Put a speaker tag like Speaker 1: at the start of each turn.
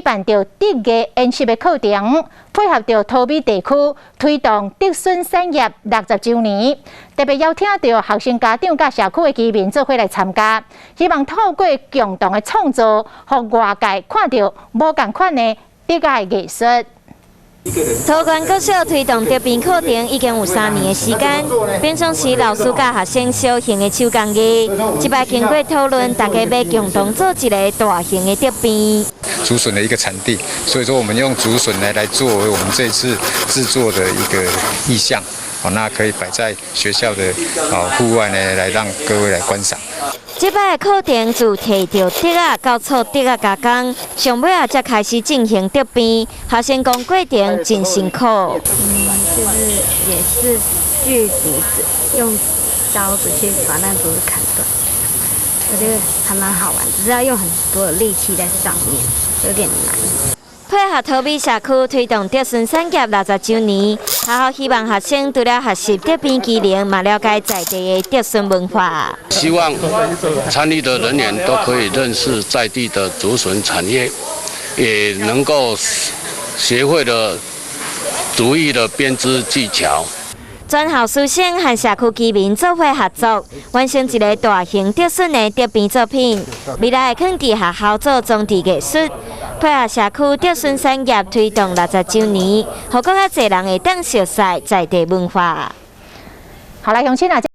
Speaker 1: 办着德艺研习的课程，配合着桃美地区推动德顺产业60周年，特别邀请到学生家长甲社区的居民做伙来参加，希望透过共同的创作，让外界看到无同款的德艺艺术。
Speaker 2: 桃园国小推动德编课程已经有3年的时间，平常时老师甲学生小型的手工艺，这摆经过讨论，大家要共同做一个大型的德编。
Speaker 3: 竹笋的一个产地，所以说我们用竹笋来作为我们这次制作的一个意象，那可以摆在学校的户外呢，来让各位来观赏。
Speaker 2: 这摆的课程自摕到竹仔到做竹仔加工，上尾才开始进行德编。学生讲过程真辛苦。
Speaker 4: 就是也是锯竹子，用刀子去把那竹子砍断。我觉得还蛮好玩，只是要用很多的力气在上面，有点难。
Speaker 2: 配合桃美社区推动德顺产业60周年，学校希望学生除了学习德编技能，嘛了解在地的德顺文化。
Speaker 5: 希望参与的人员都可以认识在地的竹笋产业，也能够学会了竹艺的编织技巧。
Speaker 2: 全校师生和社区居民做伙合作，完成一个大型德顺的德编作品。未来会放伫学校做装置艺术，配合社区德顺产业推动60周年，让更较侪人会当熟悉在地文化。
Speaker 1: 好，来，乡亲啊！